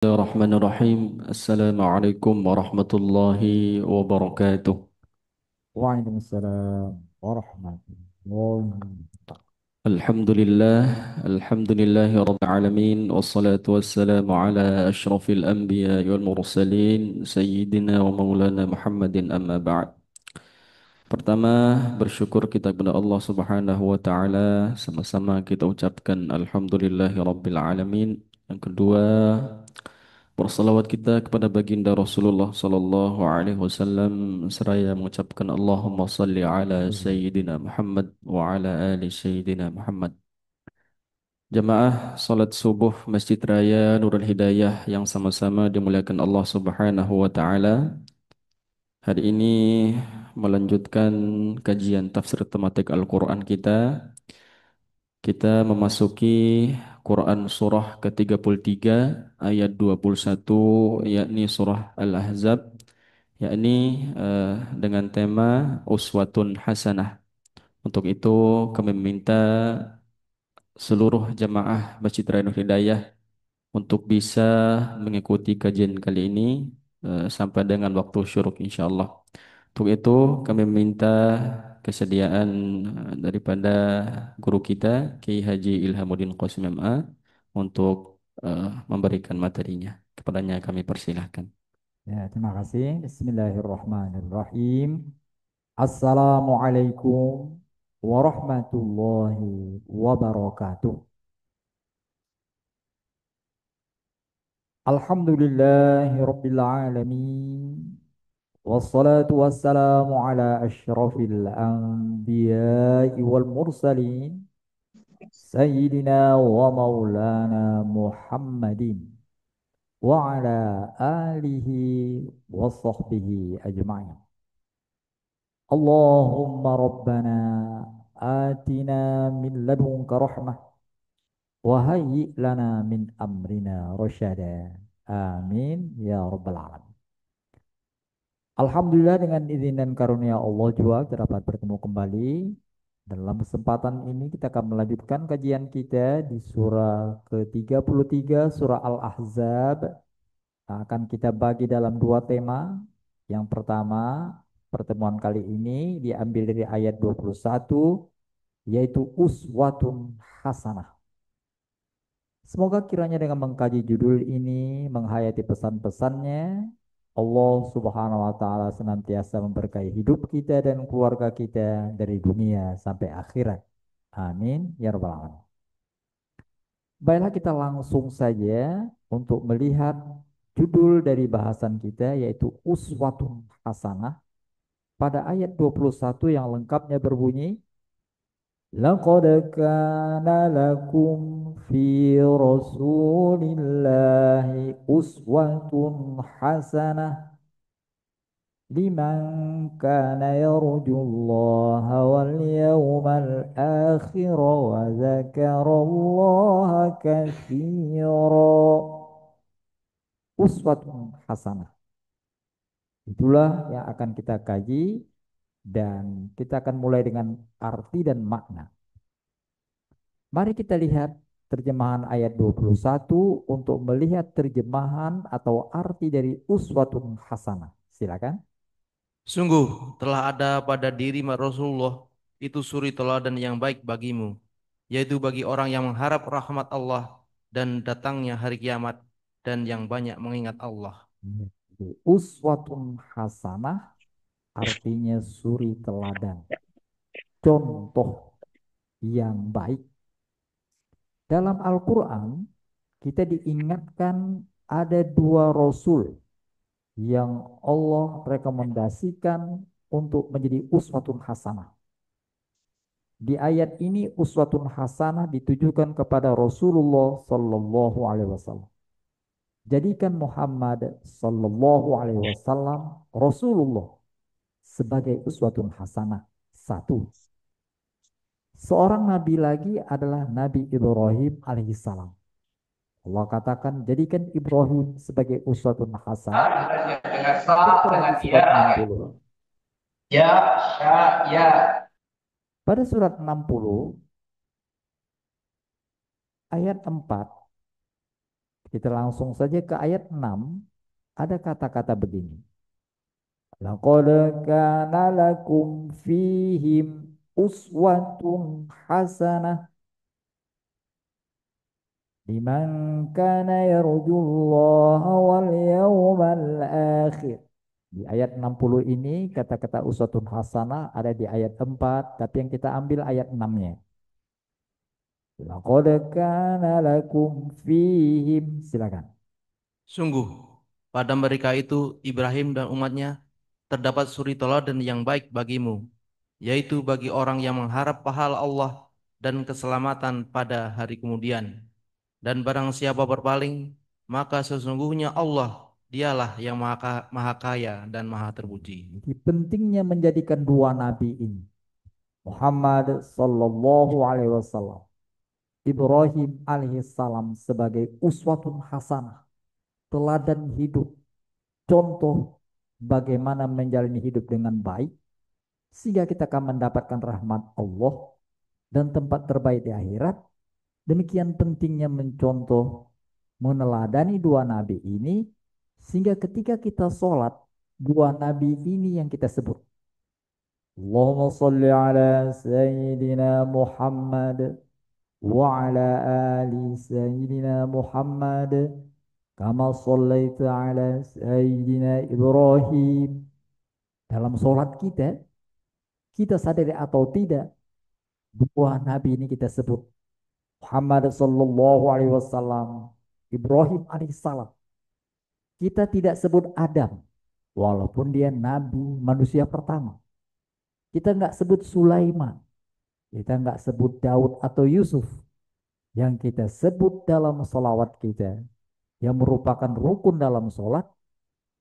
Bismillahirrahmanirrahim. Assalamualaikum warahmatullahi wabarakatuh. Waalaikumsalam warahmatullahi wabarakatuh. Alhamdulillah, alhamdulillahi rabbil alamin wassalatu wassalamu ala asyrafil anbiya wal mursalin sayyidina wa maulana Muhammadin amma ba'd. Pertama, bersyukur kita kepada Allah Subhanahu wa taala, sama-sama kita ucapkan alhamdulillahi rabbil alamin. Yang kedua, bersalawat kita kepada baginda Rasulullah sallallahu alaihi wasallam seraya mengucapkan Allahumma salli ala sayyidina Muhammad wa ala ali sayyidina Muhammad. Jamaah salat subuh Masjid Raya Nurul Hidayah yang sama-sama dimuliakan Allah Subhanahu wa taala. Hari ini melanjutkan kajian tafsir tematik Al-Qur'an kita. Kita memasuki Quran surah ke-33 ayat 21, yakni surah Al-Ahzab, yakni dengan tema uswatun hasanah. Untuk itu kami meminta seluruh jamaah Masjid Rainul Hidayah untuk bisa mengikuti kajian kali ini sampai dengan waktu syuruk insyaallah. Untuk itu kami meminta kesediaan daripada guru kita Kiai Haji Ilhamuddin Qasim MA untuk memberikan materinya. Kepadanya kami persilahkan. Ya, terima kasih. Bismillahirrahmanirrahim. Assalamualaikum warahmatullahi wabarakatuh. Alhamdulillahi alamin. Wassalatu wassalamu ala asyrafil anbiya'i wal mursalin. Sayyidina wa maulana Muhammadin. Wa ala alihi wa sahbihi ajma'in. Allahumma rabbana atina min ladunka rahmah wa hayyi lana min amrina rasyada. Amin ya rabbal alamin. Alhamdulillah, dengan izin dan karunia Allah juga kita dapat bertemu kembali. Dalam kesempatan ini kita akan melanjutkan kajian kita di surah ke-33 surah Al-Ahzab. Akan kita bagi dalam dua tema. Yang pertama, pertemuan kali ini diambil dari ayat 21, yaitu uswatun hasanah. Semoga kiranya dengan mengkaji judul ini, menghayati pesan-pesannya, Allah Subhanahu wa taala senantiasa memberkahi hidup kita dan keluarga kita dari dunia sampai akhirat. Amin ya rabbal alamin. Baiklah, kita langsung saja untuk melihat judul dari bahasan kita, yaitu uswatun hasanah, pada ayat 21 yang lengkapnya berbunyi, laqad kana lakum fi rasulillahi uswatun hasanah liman kana yarjullaha wal yawmal akhir wa dzakarallaha katsira. Uswatun hasanah, itulah yang akan kita kaji, dan kita akan mulai dengan arti dan makna. Mari kita lihat terjemahan ayat 21 untuk melihat terjemahan atau arti dari uswatun hasanah. Silakan. Sungguh telah ada pada diri Rasulullah itu suri teladan yang baik bagimu, yaitu bagi orang yang mengharap rahmat Allah dan datangnya hari kiamat dan yang banyak mengingat Allah. Uswatun hasanah artinya suri teladan, contoh yang baik. Dalam Al-Quran kita diingatkan ada dua rasul yang Allah rekomendasikan untuk menjadi uswatun hasanah. Di ayat ini uswatun hasanah ditujukan kepada Rasulullah Sallallahu Alaihi Wasallam. Jadikan Muhammad Sallallahu Alaihi Wasallam Rasulullah sebagai uswatun hasanah. Satu, seorang nabi lagi adalah Nabi Ibrahim alaihissalam. Allah katakan jadikan Ibrahim sebagai uswatun hasanah. Dengan sa Tertera di dengan surat ya 60. ya sya ya. Pada surat 60 ayat 4 Kita langsung saja ke ayat 6. Ada kata-kata begini. Laqad kana lakum fihim uswatun hasanah liman kana yarjullaha wal yawmal akhir. Di ayat 60 ini kata-kata uswatun hasanah ada di ayat 4, tapi yang kita ambil ayat 6-nya. Laqad kana lakum fihim, silakan. Sungguh, pada mereka itu Ibrahim dan umatnya terdapat suri teladan yang baik bagimu, yaitu bagi orang yang mengharap pahala Allah dan keselamatan pada hari kemudian. Dan barang siapa berpaling, maka sesungguhnya Allah, dialah yang maha kaya dan maha terpuji. Jadi pentingnya menjadikan dua nabi ini, Muhammad sallallahu alaihi wasallam, Ibrahim alaihissalam, sebagai uswatun hasanah, teladan hidup, contoh bagaimana menjalani hidup dengan baik, sehingga kita akan mendapatkan rahmat Allah dan tempat terbaik di akhirat. Demikian pentingnya mencontoh, meneladani dua nabi ini, sehingga ketika kita sholat, dua nabi ini yang kita sebut. Allahumma salli ala Sayyidina Muhammad wa ala ali Sayyidina Muhammad kama sallaita ala Sayyidina Ibrahim. Dalam sholat kita, kita sadari atau tidak, dua nabi ini kita sebut. Muhammad sallallahu alaihi wasallam, Ibrahim alaihissalam. Kita tidak sebut Adam, walaupun dia nabi manusia pertama. Kita nggak sebut Sulaiman, kita nggak sebut Daud atau Yusuf. Yang kita sebut dalam salawat kita, yang merupakan rukun dalam sholat,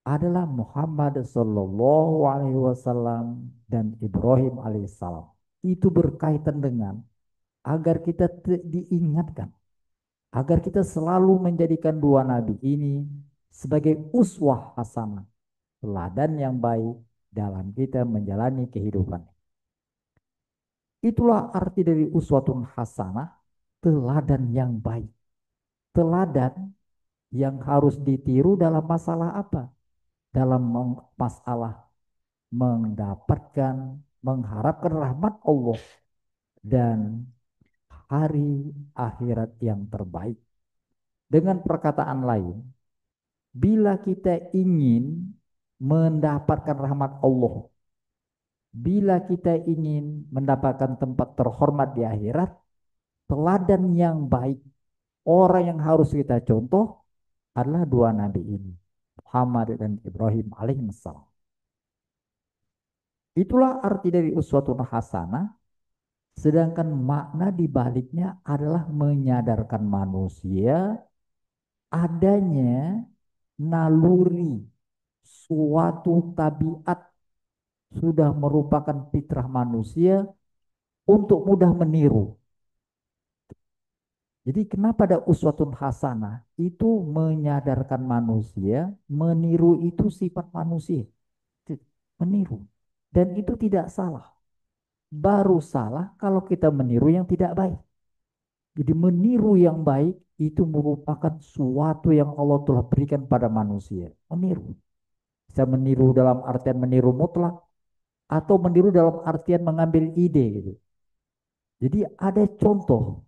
adalah Muhammad sallallahu alaihi wasallam dan Ibrahim alaihissalam. Itu berkaitan dengan agar kita diingatkan, agar kita selalu menjadikan dua nabi ini sebagai uswah hasanah, teladan yang baik dalam kita menjalani kehidupan. Itulah arti dari uswatun hasanah, teladan yang baik. Teladan yang harus ditiru dalam masalah apa? Dalam masalah mendapatkan, mengharapkan rahmat Allah dan hari akhirat yang terbaik. Dengan perkataan lain, bila kita ingin mendapatkan rahmat Allah, bila kita ingin mendapatkan tempat terhormat di akhirat, teladan yang baik, orang yang harus kita contoh adalah dua nabi ini, Muhammad dan Ibrahim alaihissalam. Itulah arti dari uswatun hasanah, sedangkan makna di baliknya adalah menyadarkan manusia adanya naluri, suatu tabiat sudah merupakan fitrah manusia untuk mudah meniru. Jadi kenapa ada uswatun hasanah? Itu menyadarkan manusia, meniru itu sifat manusia. Meniru. Dan itu tidak salah. Baru salah kalau kita meniru yang tidak baik. Jadi meniru yang baik itu merupakan suatu yang Allah telah berikan pada manusia. Meniru. Bisa meniru dalam artian meniru mutlak, atau meniru dalam artian mengambil ide gitu. Jadi ada contoh.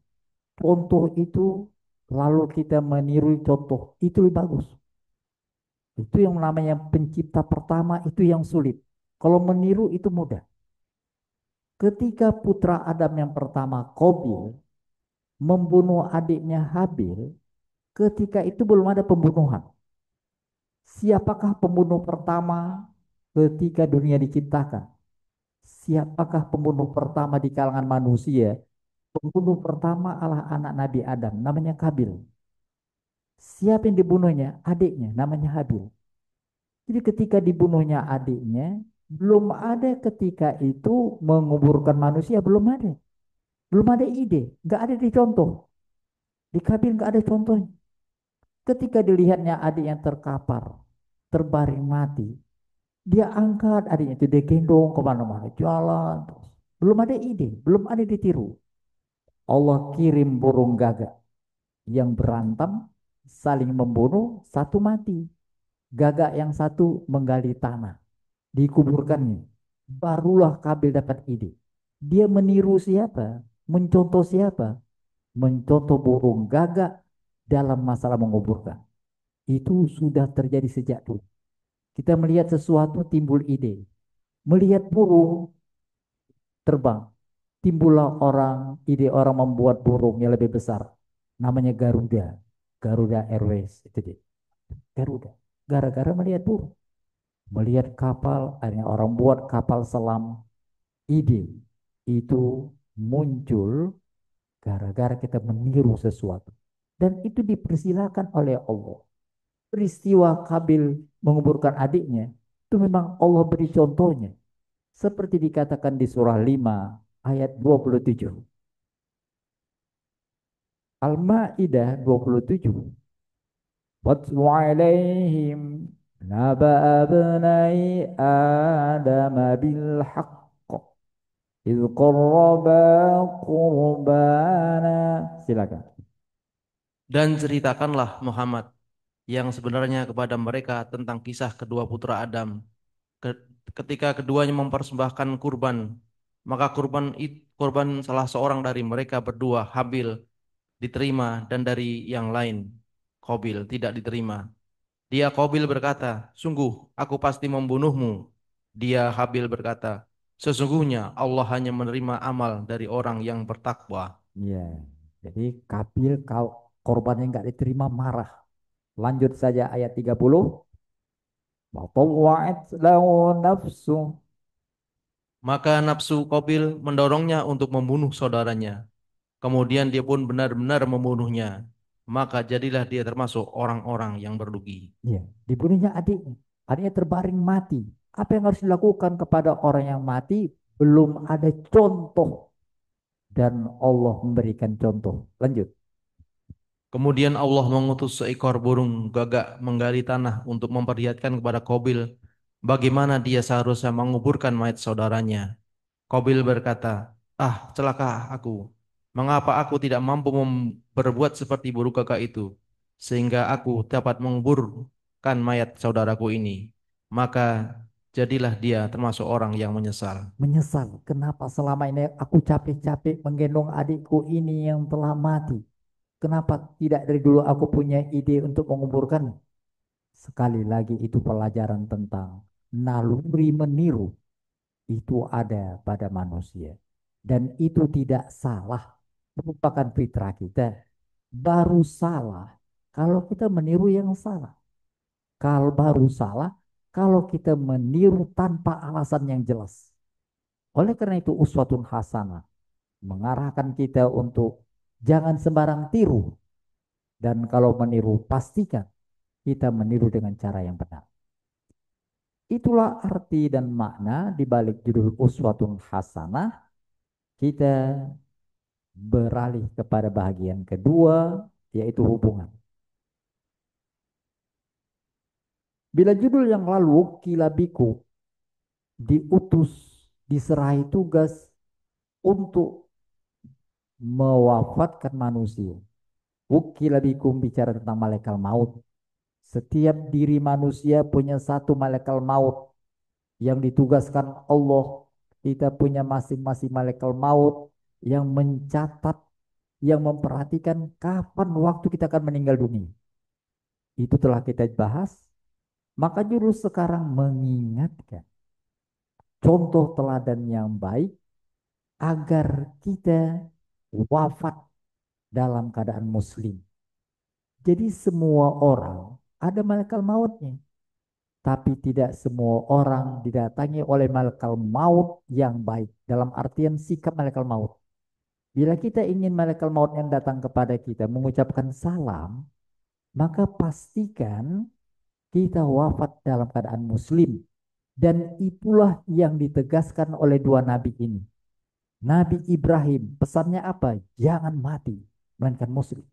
Contoh itu lalu kita meniru contoh, itu lebih bagus. Itu yang namanya pencipta pertama, itu yang sulit. Kalau meniru itu mudah. Ketika putra Adam yang pertama, Qabil, membunuh adiknya Habil, ketika itu belum ada pembunuhan. Siapakah pembunuh pertama ketika dunia diciptakan? Siapakah pembunuh pertama di kalangan manusia? Pembunuh pertama adalah anak Nabi Adam, namanya Qabil. Siapa yang dibunuhnya? Adiknya, namanya Habil. Jadi ketika dibunuhnya adiknya, belum ada ketika itu menguburkan manusia, belum ada. Belum ada ide, nggak ada dicontoh. Di Qabil nggak ada contohnya. Ketika dilihatnya adik yang terkapar, terbaring mati, dia angkat adiknya itu, dia gendong kemana-mana, jalan terus. Belum ada ide, belum ada ditiru. Allah kirim burung gagak yang berantam, saling membunuh, satu mati. Gagak yang satu menggali tanah, dikuburkannya. Barulah Kabil dapat ide. Dia meniru siapa? Mencontoh siapa? Mencontoh burung gagak dalam masalah menguburkan. Itu sudah terjadi sejak dulu. Kita melihat sesuatu timbul ide. Melihat burung terbang, timbullah ide orang membuat burung yang lebih besar. Namanya Garuda. Garuda Airways itu dia. Garuda. Gara-gara melihat burung. Melihat kapal, akhirnya orang buat kapal selam. Ide itu muncul gara-gara kita meniru sesuatu. Dan itu dipersilakan oleh Allah. Peristiwa Kabil menguburkan adiknya, itu memang Allah beri contohnya. Seperti dikatakan di surah 5 ayat 27. Al-Ma'idah 27. Watlu alaihim naba'a abnai Adam bil haqq idh qarraba qurbana. Silakan. Dan ceritakanlah Muhammad yang sebenarnya kepada mereka tentang kisah kedua putra Adam. Ketika keduanya mempersembahkan kurban, maka kurban salah seorang dari mereka berdua, Habil, diterima dan dari yang lain, Qabil, tidak diterima. Dia Qabil berkata, "Sungguh aku pasti membunuhmu." Dia Habil berkata, "Sesungguhnya Allah hanya menerima amal dari orang yang bertakwa." Ya, jadi Kabil korbannya nggak diterima marah. Lanjut saja ayat 30. Watawa'at lahu nafsu. Maka nafsu Qabil mendorongnya untuk membunuh saudaranya. Kemudian dia pun benar-benar membunuhnya. Maka jadilah dia termasuk orang-orang yang berdugi. Ya, dibunuhnya adiknya. Adiknya terbaring mati. Apa yang harus dilakukan kepada orang yang mati? Belum ada contoh. Dan Allah memberikan contoh. Lanjut. Kemudian Allah mengutus seekor burung gagak menggali tanah untuk memperlihatkan kepada Qabil bagaimana dia seharusnya menguburkan mayat saudaranya. Qabil berkata, "Ah, celaka aku. Mengapa aku tidak mampu berbuat seperti burung gagak itu, sehingga aku dapat menguburkan mayat saudaraku ini?" Maka jadilah dia termasuk orang yang menyesal. Menyesal. Kenapa selama ini aku capek-capek menggendong adikku ini yang telah mati? Kenapa tidak dari dulu aku punya ide untuk menguburkan? Sekali lagi itu pelajaran tentang naluri meniru. Itu ada pada manusia. Dan itu tidak salah. Merupakan fitrah kita. Baru salah kalau kita meniru yang salah. Kalau baru salah kalau kita meniru tanpa alasan yang jelas. Oleh karena itu uswatun hasanah mengarahkan kita untuk jangan sembarang tiru. Dan kalau meniru pastikan kita meniru dengan cara yang benar. Itulah arti dan makna di balik judul uswatun hasanah. Kita beralih kepada bagian kedua, yaitu hubungan. Bila judul yang lalu kilabiku diutus, diserahi tugas untuk mewafatkan manusia. Kilabikum bicara tentang malaikat maut. Setiap diri manusia punya satu malaikat maut yang ditugaskan Allah. Kita punya masing-masing malaikat maut yang mencatat, yang memperhatikan kapan waktu kita akan meninggal dunia. Itu telah kita bahas. Maka jurus sekarang mengingatkan contoh teladan yang baik agar kita wafat dalam keadaan muslim. Jadi semua orang ada malaikat mautnya. Tapi tidak semua orang didatangi oleh malaikat maut yang baik. Dalam artian sikap malaikat maut. Bila kita ingin malaikat maut yang datang kepada kita mengucapkan salam, maka pastikan kita wafat dalam keadaan muslim. Dan itulah yang ditegaskan oleh dua nabi ini. Nabi Ibrahim, pesannya apa? Jangan mati, melainkan muslim.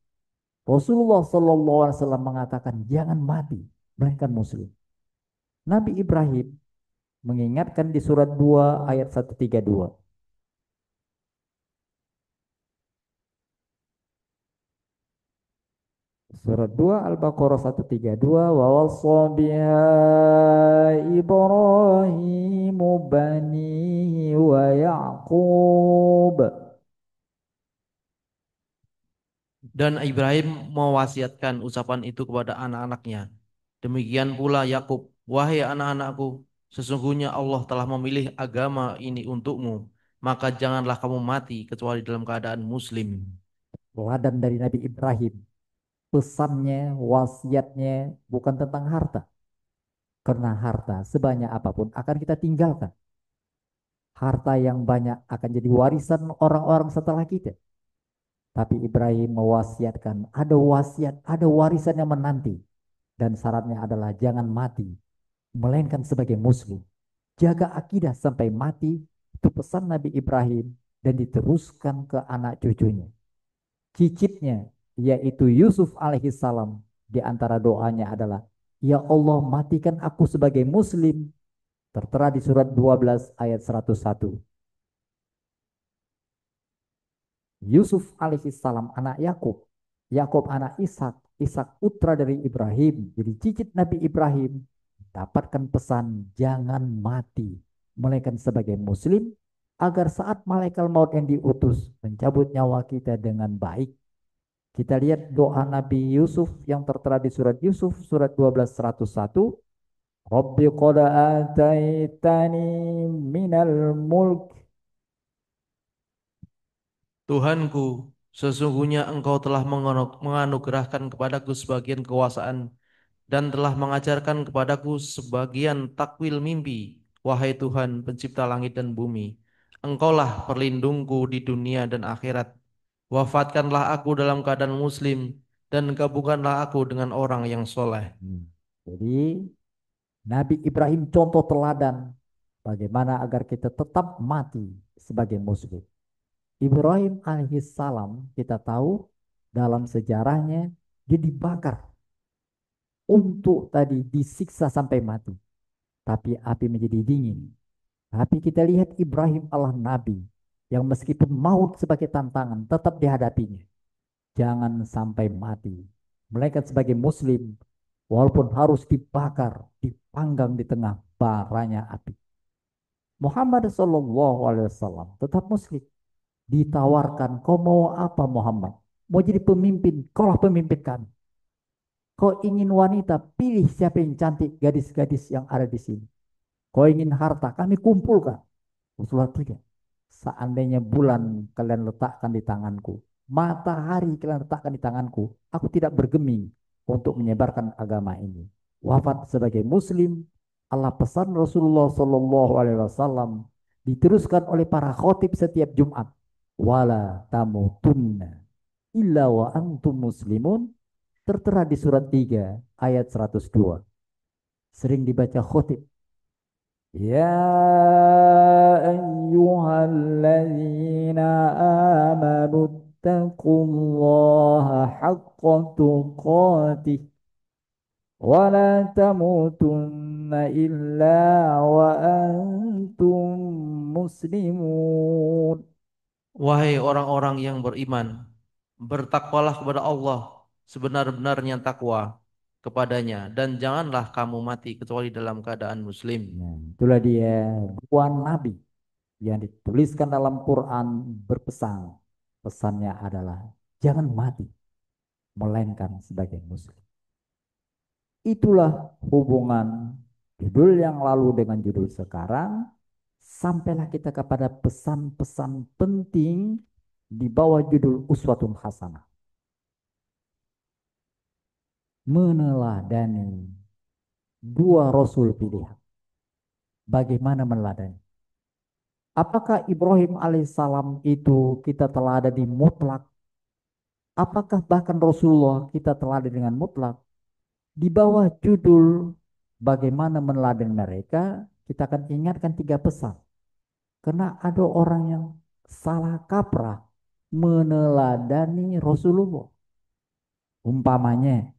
Rasulullah SAW mengatakan jangan mati, melainkan muslim. Nabi Ibrahim mengingatkan di surat 2 ayat 132. Surat 2 Al-Baqarah 132 wa wassa biha Ibrahimu banihi wa Ya'qub. Dan Ibrahim mewasiatkan ucapan itu kepada anak-anaknya. Demikian pula Yakub, wahai anak-anakku, sesungguhnya Allah telah memilih agama ini untukmu, maka janganlah kamu mati kecuali dalam keadaan muslim. Teladan dari Nabi Ibrahim. Pesannya, wasiatnya bukan tentang harta. Karena harta sebanyak apapun akan kita tinggalkan. Harta yang banyak akan jadi warisan orang-orang setelah kita. Tapi Ibrahim mewasiatkan, ada wasiat, ada warisan yang menanti. Dan syaratnya adalah jangan mati, melainkan sebagai muslim. Jaga akidah sampai mati, itu pesan Nabi Ibrahim dan diteruskan ke anak cucunya. Cicitnya, yaitu Yusuf alaihissalam, di antara doanya adalah, Ya Allah matikan aku sebagai muslim. Tertera di surat 12 ayat 101. Yusuf alaihissalam anak Yakub, Yakub anak Ishak, Ishak putra dari Ibrahim. Jadi cicit Nabi Ibrahim dapatkan pesan jangan mati, melainkan sebagai muslim agar saat malaikat maut yang diutus mencabut nyawa kita dengan baik. Kita lihat doa Nabi Yusuf yang tertera di surat Yusuf surat 12 101. Rabbi qad ataitani minal mulk. Tuhanku, sesungguhnya Engkau telah menganugerahkan kepadaku sebagian kekuasaan dan telah mengajarkan kepadaku sebagian takwil mimpi. Wahai Tuhan, pencipta langit dan bumi, Engkaulah perlindungku di dunia dan akhirat. Wafatkanlah aku dalam keadaan muslim dan gabungkanlah aku dengan orang yang soleh. Jadi Nabi Ibrahim contoh teladan bagaimana agar kita tetap mati sebagai muslim. Ibrahim alaihissalam kita tahu dalam sejarahnya dia dibakar untuk tadi disiksa sampai mati. Tapi api menjadi dingin. Tapi kita lihat Ibrahim Allah Nabi yang meskipun maut sebagai tantangan tetap dihadapinya. Jangan sampai mati. Melainkan sebagai muslim walaupun harus dibakar, dipanggang di tengah baranya api. Muhammad Shallallahu Alaihi Wasallam tetap muslim. Ditawarkan, kau mau apa Muhammad? Mau jadi pemimpin, kaulah pemimpin kami. Kau ingin wanita, pilih siapa yang cantik gadis-gadis yang ada di sini. Kau ingin harta, kami kumpulkan. Rasulullah tidak. Seandainya bulan kalian letakkan di tanganku, matahari kalian letakkan di tanganku, aku tidak bergeming untuk menyebarkan agama ini. Wafat sebagai muslim, Allah pesan Rasulullah Shallallahu Alaihi Wasallam diteruskan oleh para khotib setiap Jumat. Wala tamutunna illa wa antum muslimun, tertera di surat 3 ayat 102. Sering dibaca khotib. Ya ayyuhalladzina amanu taqullaha haqqa tuqatih wa la tamutunna illa wa antum muslimun. Wahai orang-orang yang beriman, bertakwalah kepada Allah sebenar-benarnya takwa kepadanya dan janganlah kamu mati kecuali dalam keadaan muslim. Nah, itulah dia dua nabi yang dituliskan dalam Quran berpesan. Pesannya adalah jangan mati, melainkan sebagai muslim. Itulah hubungan judul yang lalu dengan judul sekarang. Sampailah kita kepada pesan-pesan penting di bawah judul Uswatun Hasanah. Meneladani dua Rasul pilihan. Bagaimana meneladani? Apakah Ibrahim alaihissalam itu kita teladani mutlak? Apakah bahkan Rasulullah kita teladani dengan mutlak? Di bawah judul bagaimana meneladani mereka, kita akan ingatkan 3 pesan. Karena ada orang yang salah kaprah meneladani Rasulullah. Umpamanya,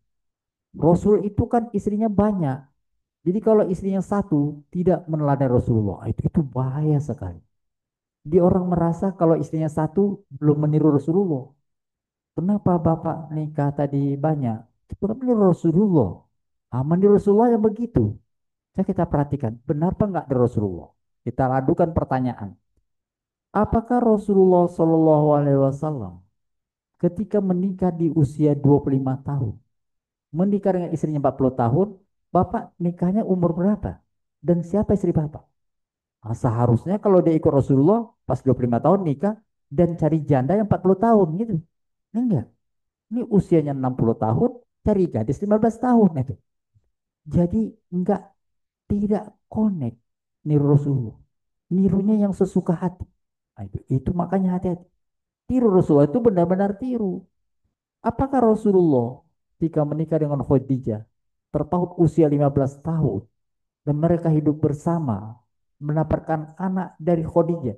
Rasul itu kan istrinya banyak. Jadi kalau istrinya satu tidak meneladani Rasulullah, itu bahaya sekali. Di orang merasa kalau istrinya satu belum meniru Rasulullah. Kenapa bapak nikah tadi banyak? Itu kan menurut Rasulullah. Menurut Rasulullah yang begitu. Saya kita perhatikan, benar apa enggak dari Rasulullah? Kita ladukan pertanyaan. Apakah Rasulullah Shallallahu Alaihi Wasallam ketika menikah di usia 25 tahun, menikah dengan istrinya 40 tahun, Bapak nikahnya umur berapa? Dan siapa istri Bapak? Seharusnya kalau dia ikut Rasulullah pas 25 tahun nikah dan cari janda yang 40 tahun gitu. Enggak. Ini usianya 60 tahun, cari gadis 15 tahun itu. Jadi enggak, tidak connect niru Rasulullah. Nirunya yang sesuka hati. Itu makanya hati-hati. Tiru Rasulullah itu benar-benar tiru. Apakah Rasulullah ketika menikah dengan Khadijah terpaut usia 15 tahun dan mereka hidup bersama mendapatkan anak dari Khadijah?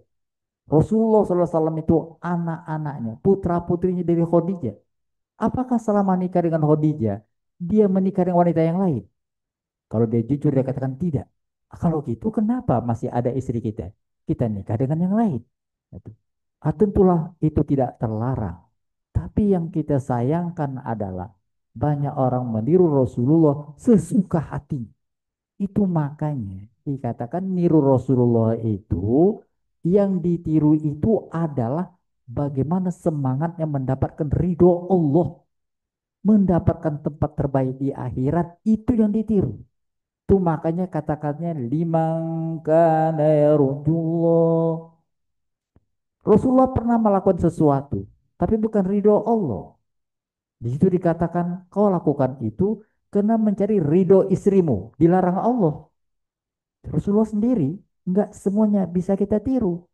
Rasulullah SAW itu anak-anaknya, putra-putrinya dari Khadijah. Apakah selama nikah dengan Khadijah, dia menikah dengan wanita yang lain? Kalau dia jujur, dia katakan tidak. Kalau gitu, kenapa masih ada istri kita? Kita nikah dengan yang lain. Gitu. Tentulah itu tidak terlarang. Tapi yang kita sayangkan adalah banyak orang meniru Rasulullah sesuka hati. Itu makanya dikatakan niru Rasulullah itu yang ditiru itu adalah bagaimana semangatnya mendapatkan ridho Allah, mendapatkan tempat terbaik di akhirat, itu yang ditiru. Itu makanya kata-katanya limang kana yarjullah. Rasulullah pernah melakukan sesuatu, tapi bukan ridho Allah. Di situ dikatakan kau lakukan itu karena mencari ridho istrimu, dilarang Allah. Rasulullah sendiri enggak semuanya bisa kita tiru.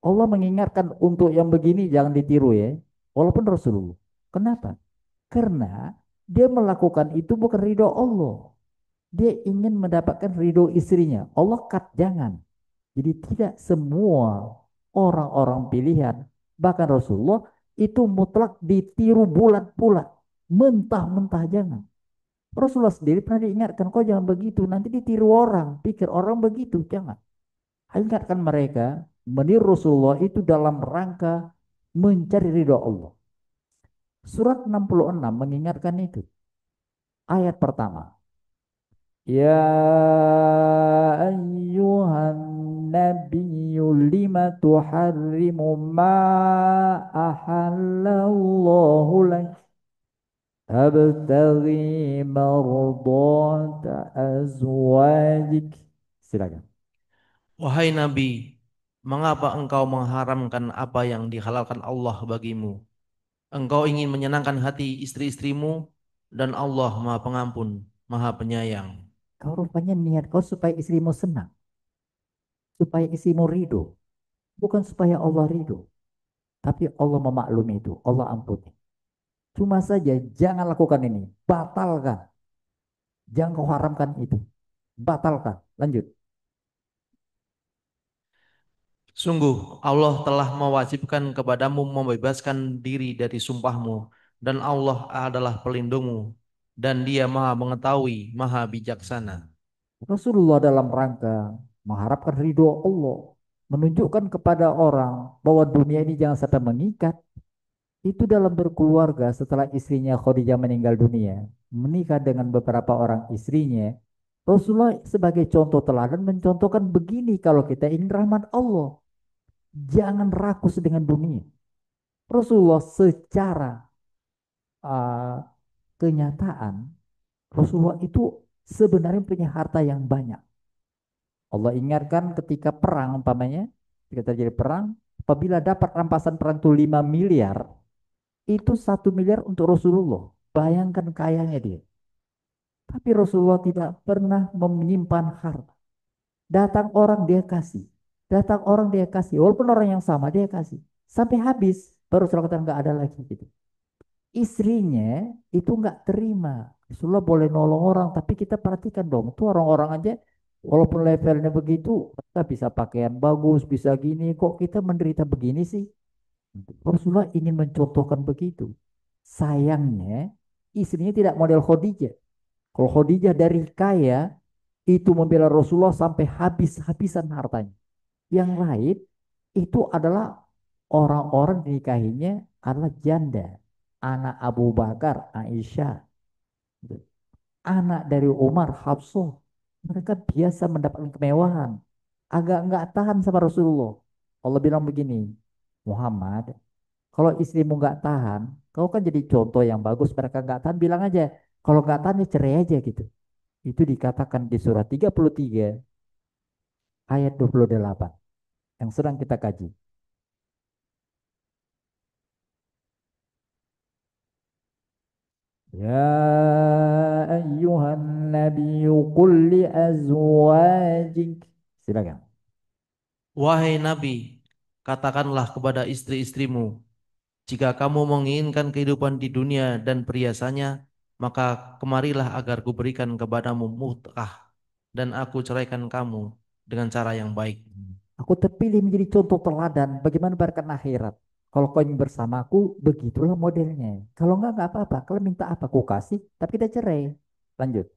Allah mengingatkan untuk yang begini jangan ditiru ya. Walaupun Rasulullah. Kenapa? Karena dia melakukan itu bukan ridho Allah. Dia ingin mendapatkan ridho istrinya. Allah kat jangan. Jadi tidak semua orang-orang pilihan, bahkan Rasulullah itu mutlak ditiru bulat-bulat. Mentah-mentah jangan. Rasulullah sendiri pernah diingatkan, kau jangan begitu, nanti ditiru orang, pikir orang begitu, jangan. Ingatkan mereka, meniru Rasulullah itu dalam rangka mencari ridho Allah. Surat 66 mengingatkan itu. Ayat pertama. Ya ayyuhan nabiyyu lima tuharrimu ma ahallallahu lak tabtaghi mardata azwajik. Silakan. Wahai Nabi, mengapa engkau mengharamkan apa yang dihalalkan Allah bagimu? Engkau ingin menyenangkan hati istri-istrimu dan Allah Maha Pengampun, Maha Penyayang. Kau rupanya niat kau supaya istrimu senang, supaya istrimu ridho, bukan supaya Allah ridho. Tapi Allah memaklumi itu, Allah ampuni. Cuma saja jangan lakukan ini, batalkan. Jangan kau haramkan itu, batalkan. Lanjut. Sungguh Allah telah mewajibkan kepadamu membebaskan diri dari sumpahmu dan Allah adalah pelindungmu dan Dia Maha Mengetahui, Maha Bijaksana. Rasulullah dalam rangka mengharapkan ridho Allah, menunjukkan kepada orang bahwa dunia ini jangan sampai mengikat. Itu dalam berkeluarga setelah istrinya Khadijah meninggal dunia, menikah dengan beberapa orang istrinya. Rasulullah sebagai contoh teladan mencontohkan begini kalau kita ingin rahmat Allah. Jangan rakus dengan dunia. Rasulullah secara uh, kenyataan, Rasulullah itu sebenarnya punya harta yang banyak. Allah ingatkan ketika perang umpamanya, ketika terjadi perang, apabila dapat rampasan perang itu 5 miliar, itu 1 miliar untuk Rasulullah. Bayangkan kayanya dia. Tapi Rasulullah tidak pernah menyimpan harta. Datang orang dia kasih. Datang orang dia kasih. Walaupun orang yang sama dia kasih. Sampai habis. Baru Rasulullah kata nggak ada lagi gitu. Istrinya itu nggak terima. Rasulullah boleh nolong orang. Tapi kita perhatikan dong. Itu orang-orang aja. Walaupun levelnya begitu. Kita bisa pakaian bagus. Bisa gini. Kok kita menderita begini sih? Rasulullah ingin mencontohkan begitu. Sayangnya istrinya tidak model Khadijah. Kalau Khadijah dari kaya itu membela Rasulullah sampai habis-habisan hartanya. Yang lain itu adalah orang-orang dinikahinya adalah janda. Anak Abu Bakar, Aisyah. Anak dari Umar, Hafsah, mereka biasa mendapatkan kemewahan. Agak nggak tahan sama Rasulullah. Allah bilang begini, Muhammad, kalau istrimu nggak tahan, kau kan jadi contoh yang bagus. Mereka nggak tahan, bilang aja. Kalau nggak tahan, ya cerai aja gitu. Itu dikatakan di surah 33 ayat 28 yang sedang kita kaji. Ya ayyuhan nabiyyu qul li azwajik. Silakan. Wahai Nabi, katakanlah kepada istri-istrimu, jika kamu menginginkan kehidupan di dunia dan perhiasannya, maka kemarilah agar kuberikan kepadamu mut'ah dan aku ceraikan kamu dengan cara yang baik. Aku terpilih menjadi contoh teladan bagaimana berkat akhirat. Kalau kau ingin bersamaku, begitulah modelnya. Kalau nggak apa-apa. Kalau minta apa, aku kasih, tapi kita cerai. Lanjut.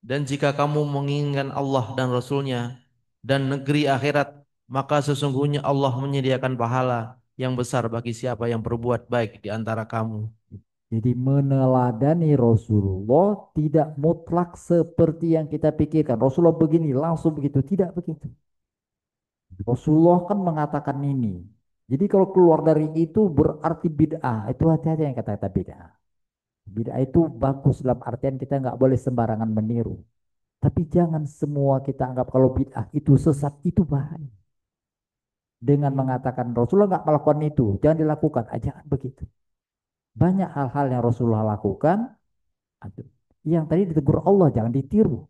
Dan jika kamu menginginkan Allah dan Rasul-Nya dan negeri akhirat, maka sesungguhnya Allah menyediakan pahala yang besar bagi siapa yang berbuat baik di antara kamu. Jadi meneladani Rasulullah tidak mutlak seperti yang kita pikirkan. Rasulullah begini, langsung begitu. Tidak begitu. Rasulullah kan mengatakan ini. Jadi kalau keluar dari itu berarti bid'ah. Itu hati-hati yang kata-kata bid'ah. Bid'ah itu bagus dalam artian kita nggak boleh sembarangan meniru. Tapi jangan semua kita anggap kalau bid'ah itu sesat, itu bahaya. Dengan mengatakan Rasulullah nggak melakukan itu, jangan dilakukan. Ah, jangan begitu. Banyak hal-hal yang Rasulullah lakukan, yang tadi ditegur Allah, jangan ditiru.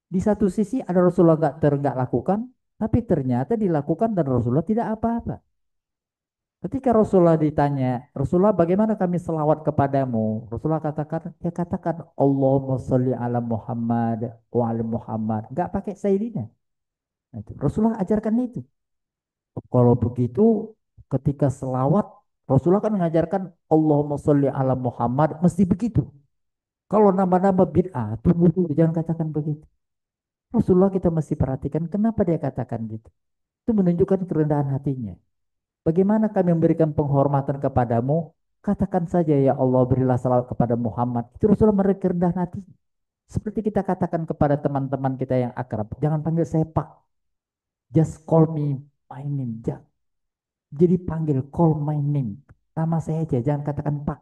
Di satu sisi ada Rasulullah nggak lakukan, tapi ternyata dilakukan dan Rasulullah tidak apa-apa. Ketika Rasulullah ditanya, Rasulullah bagaimana kami selawat kepadamu? Rasulullah katakan, ya katakan Allahumma sholli ala Muhammad wa ala Muhammad. Nggak pakai Sayyidina. Nah, itu. Rasulullah ajarkan itu. Kalau begitu, ketika selawat, Rasulullah kan mengajarkan Allahumma sholli ala Muhammad, mesti begitu. Kalau nama-nama bid'ah, tunggu dulu, jangan katakan begitu. Rasulullah kita mesti perhatikan kenapa dia katakan gitu. Itu menunjukkan kerendahan hatinya. Bagaimana kami memberikan penghormatan kepadamu? Katakan saja ya Allah berilah salawat kepada Muhammad. Itu Rasulullah mereka rendah hati. Seperti kita katakan kepada teman-teman kita yang akrab. Jangan panggil saya Pak. Just call me my name. Jadi panggil call my name. Nama saya aja. Jangan katakan Pak.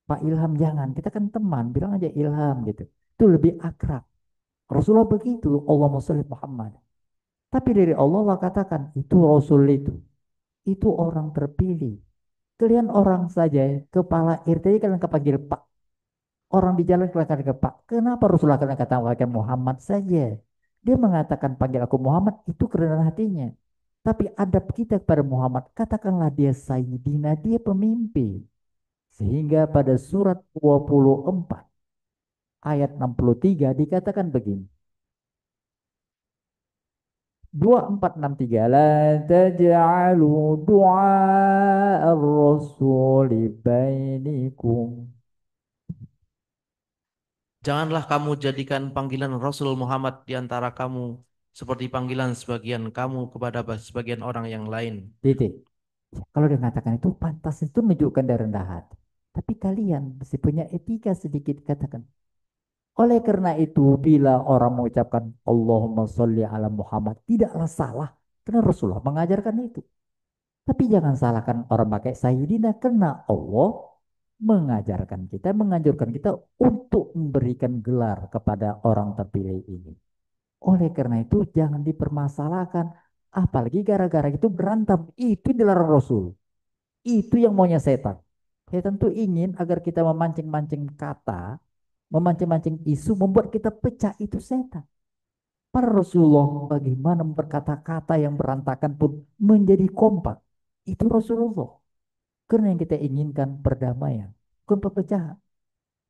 Pak Ilham jangan. Kita kan teman. Bilang aja Ilham gitu. Itu lebih akrab. Rasulullah begitu. Allahumma sholli Muhammad. Tapi dari Allah Allah katakan itu Rasul itu. Itu orang terpilih. Kalian orang saja, kepala RT kalian kepanggil Pak. Orang di jalan kalian katakan Pak. Kenapa Rasulullah kalian katakan Muhammad saja? Dia mengatakan panggil aku Muhammad, itu kerendahan hatinya. Tapi adab kita kepada Muhammad, katakanlah dia Sayyidina, dia pemimpin. Sehingga pada surat 24 ayat 63 dikatakan begini. 2463 la taj'alu du'a ar-rasuli bainikum. Janganlah kamu jadikan panggilan Rasul Muhammad di antara kamu seperti panggilan sebagian kamu kepada sebagian orang yang lain. Titik. Kalau dia mengatakan itu pantas, itu menunjukkan dari rendah hati. Tapi kalian mesti punya etika sedikit, katakan. Oleh karena itu bila orang mengucapkan Allahumma sholli ala Muhammad tidaklah salah karena Rasulullah mengajarkan itu. Tapi jangan salahkan orang pakai Sayyidina karena Allah mengajarkan kita, menganjurkan kita untuk memberikan gelar kepada orang terpilih ini. Oleh karena itu jangan dipermasalahkan. Apalagi gara-gara itu berantem. Itu dilarang Rasul. Itu yang maunya setan. Setan tuh ingin agar kita memancing-mancing kata, memancing-mancing isu, membuat kita pecah. Itu setan. Para Rasulullah bagaimana berkata-kata yang berantakan pun menjadi kompak. Itu Rasulullah. Karena yang kita inginkan perdamaian, bukan perpecahan.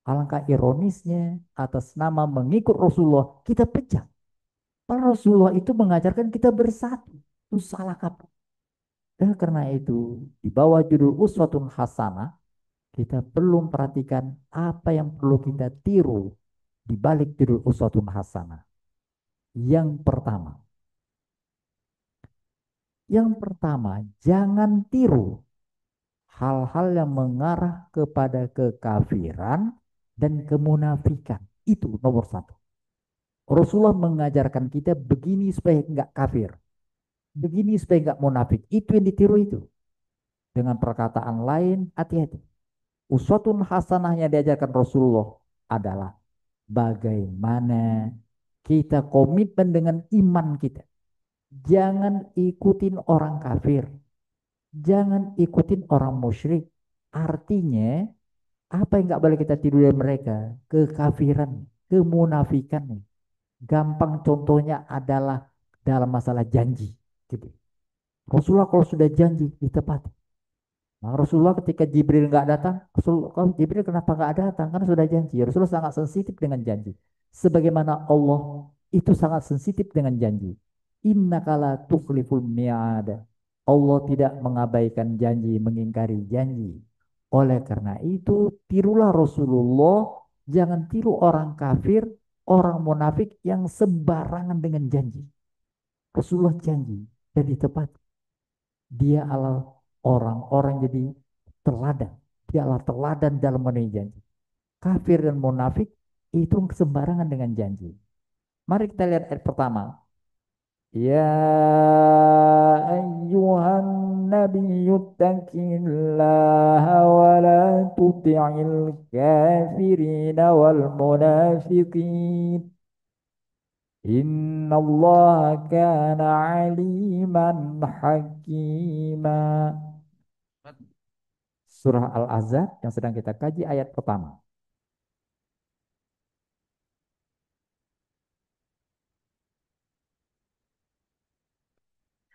Alangkah ironisnya atas nama mengikut Rasulullah kita pecah. Para Rasulullah itu mengajarkan kita bersatu. Itu salah kaprah. Dan karena itu di bawah judul Uswatun Hasanah kita perlu memperhatikan apa yang perlu kita tiru di balik judul Uswatun Hasanah. Yang pertama, jangan tiru hal-hal yang mengarah kepada kekafiran dan kemunafikan. Itu nomor satu. Rasulullah mengajarkan kita begini supaya enggak kafir. Begini supaya enggak munafik. Itu yang ditiru itu. Dengan perkataan lain, hati-hati. Uswatun hasanah yang diajarkan Rasulullah adalah bagaimana kita komitmen dengan iman kita. Jangan ikutin orang kafir. Jangan ikutin orang musyrik. Artinya, apa yang nggak boleh kita tiru dari mereka? Kekafiran, kemunafikan. Gampang contohnya adalah dalam masalah janji. Gitu. Rasulullah kalau sudah janji, ditepati. Nah, Rasulullah ketika Jibril nggak datang, Rasulullah, "Kau Jibril kenapa nggak datang? Karena sudah janji." Rasulullah sangat sensitif dengan janji. Sebagaimana Allah itu sangat sensitif dengan janji. Innakala tukhliful mi'ad. Allah tidak mengabaikan janji, mengingkari janji. Oleh karena itu, tirulah Rasulullah, jangan tiru orang kafir, orang munafik yang sembarangan dengan janji. Rasulullah janji dan ditepati. Dia adalah orang-orang jadi teladan. Dia adalah teladan dalam memenuhi janji. Kafir dan munafik itu sembarangan dengan janji. Mari kita lihat ayat pertama. Ya ayyuhan nabiyyu taqillaha wa la tuti'il kafirina wal munafiqin. Innallaha kana aliman hakima. Surah Al-Ahzab yang sedang kita kaji ayat pertama.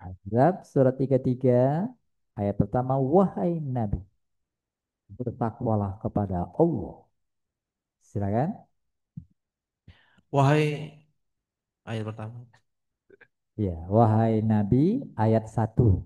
Ahzab surat 33 ayat pertama. Wahai Nabi, bertakwalah kepada Allah. Silakan. Wahai ayat pertama. Ya, wahai Nabi ayat 1.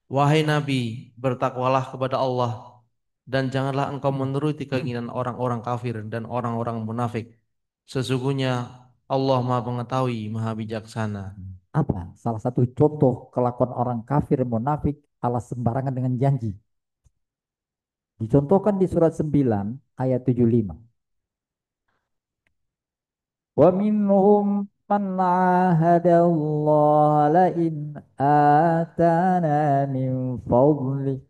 Wahai Nabi, bertakwalah kepada Allah dan janganlah engkau menuruti keinginan orang-orang kafir dan orang-orang munafik. Sesungguhnya Allah Maha Mengetahui, Maha Bijaksana. Apa? Salah satu contoh kelakuan orang kafir munafik ala sembarangan dengan janji. Dicontohkan di surat 9 ayat 75. Wa minhum man ahada Allah la in atana min fadli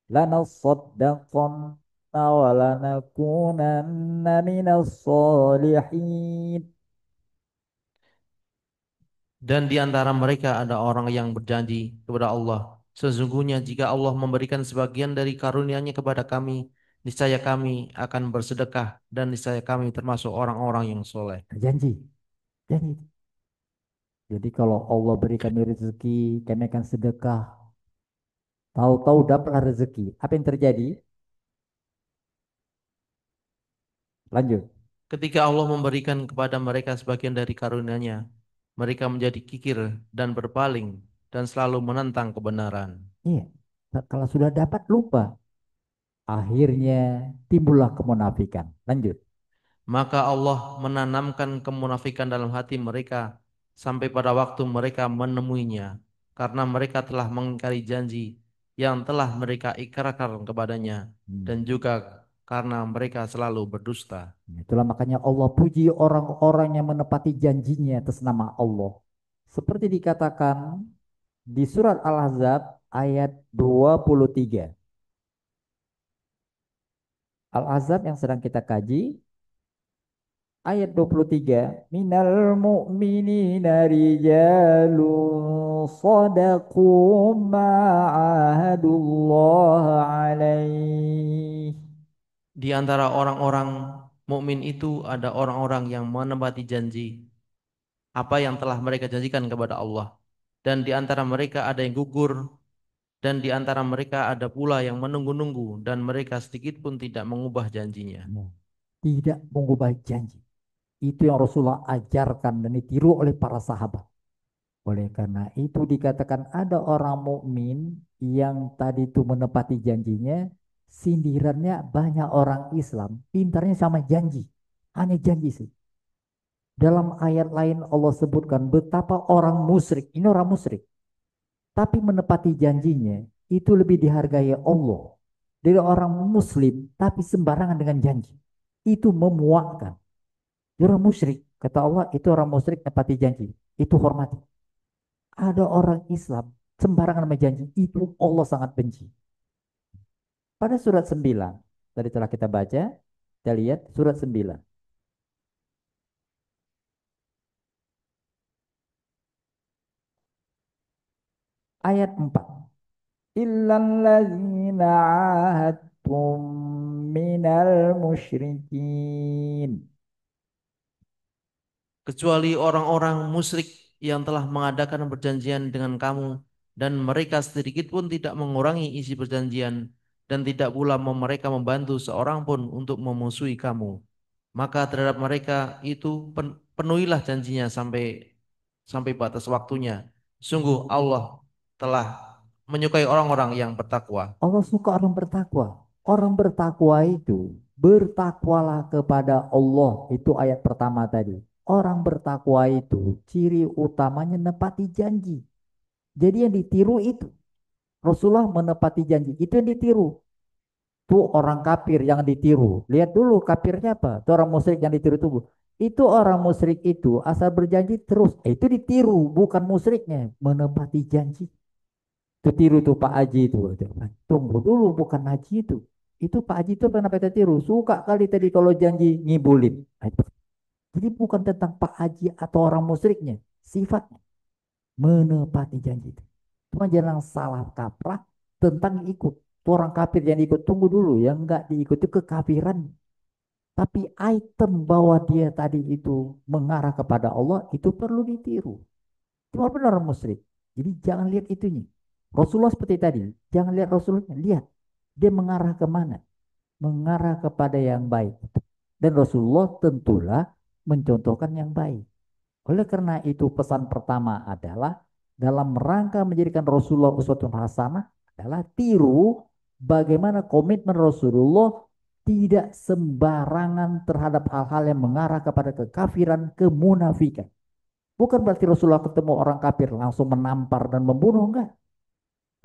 lanasaddaqanna wa lanakunanna minas solihin. Dan di antara mereka ada orang yang berjanji kepada Allah, sesungguhnya jika Allah memberikan sebagian dari karunia-Nya kepada kami, niscaya kami akan bersedekah dan niscaya kami termasuk orang-orang yang soleh. Janji. Janji. Jadi kalau Allah beri kami rezeki, kami akan sedekah. Tahu-tahu dapatlah rezeki. Apa yang terjadi? Lanjut. Ketika Allah memberikan kepada mereka sebagian dari karunia-Nya, mereka menjadi kikir dan berpaling dan selalu menentang kebenaran. Iya. Kalau sudah dapat lupa. Akhirnya timbullah kemunafikan. Lanjut. Maka Allah menanamkan kemunafikan dalam hati mereka sampai pada waktu mereka menemuinya, karena mereka telah mengingkari janji yang telah mereka ikrarkan kepadanya, dan juga karena mereka selalu berdusta. Itulah makanya Allah puji orang-orang yang menepati janjinya atas nama Allah. Seperti dikatakan di surat Al-Ahzab ayat 23. Al-Ahzab yang sedang kita kaji ayat 23. Minal mu'minina rijalun sadaqu ma'ahadullah alaih. Di antara orang-orang mukmin itu ada orang-orang yang menepati janji apa yang telah mereka janjikan kepada Allah, dan di antara mereka ada yang gugur, dan di antara mereka ada pula yang menunggu-nunggu, dan mereka sedikit pun tidak mengubah janjinya. Tidak mengubah janji. Itu yang Rasulullah ajarkan dan ditiru oleh para sahabat. Oleh karena itu dikatakan ada orang mukmin yang tadi itu menepati janjinya, sindirannya banyak orang Islam, pintarnya sama janji. Hanya janji sih. Dalam ayat lain Allah sebutkan betapa orang musyrik, ini orang musyrik, tapi menepati janjinya itu lebih dihargai Allah dari orang muslim tapi sembarangan dengan janji. Itu memuakkan. Dia orang musyrik, kata Allah itu orang musyrik nepati janji. Itu hormati. Ada orang Islam sembarangan sama janji, itu Allah sangat benci. Pada surat 9, tadi telah kita baca, kita lihat surat 9. Ayat 4. Illalladzina ahadtum minal musyrikin. Kecuali orang-orang musyrik yang telah mengadakan perjanjian dengan kamu dan mereka sedikit pun tidak mengurangi isi perjanjian dan tidak pula mereka membantu seorang pun untuk memusuhi kamu. Maka terhadap mereka itu penuhilah janjinya sampai sampai batas waktunya. Sungguh Allah telah menyukai orang-orang yang bertakwa. Allah suka orang bertakwa. Orang bertakwa itu bertakwalah kepada Allah. Itu ayat pertama tadi. Orang bertakwa itu ciri utamanya menepati janji. Jadi yang ditiru itu. Rasulullah menepati janji. Itu yang ditiru. Tuh orang kafir yang ditiru. Lihat dulu kafirnya apa? Itu orang musyrik yang ditiru tubuh. Itu orang musyrik itu asal berjanji terus. Itu ditiru, bukan musyriknya. Menepati janji. Itu tiru tuh Pak Haji itu. Tunggu dulu, bukan Haji itu. Itu Pak Haji itu kenapa kita tiru? Suka kali tadi kalau janji ngibulin. Nah, jadi bukan tentang Pak Haji atau orang musyriknya. Sifatnya menepati janji itu. Cuma jangan salah kaprah tentang ikut. Tuh orang kafir yang ikut, tunggu dulu. Yang enggak diikuti kekafiran. Tapi item bahwa dia tadi itu mengarah kepada Allah itu perlu ditiru. Cuma benar orang musyrik. Jadi jangan lihat itunya. Rasulullah seperti tadi. Jangan lihat Rasulullah. Lihat. Dia mengarah kemana? Mengarah kepada yang baik. Dan Rasulullah tentulah mencontohkan yang baik. Oleh karena itu pesan pertama adalah dalam rangka menjadikan Rasulullah uswatun hasanah adalah tiru bagaimana komitmen Rasulullah tidak sembarangan terhadap hal-hal yang mengarah kepada kekafiran, kemunafikan. Bukan berarti Rasulullah ketemu orang kafir langsung menampar dan membunuh, enggak.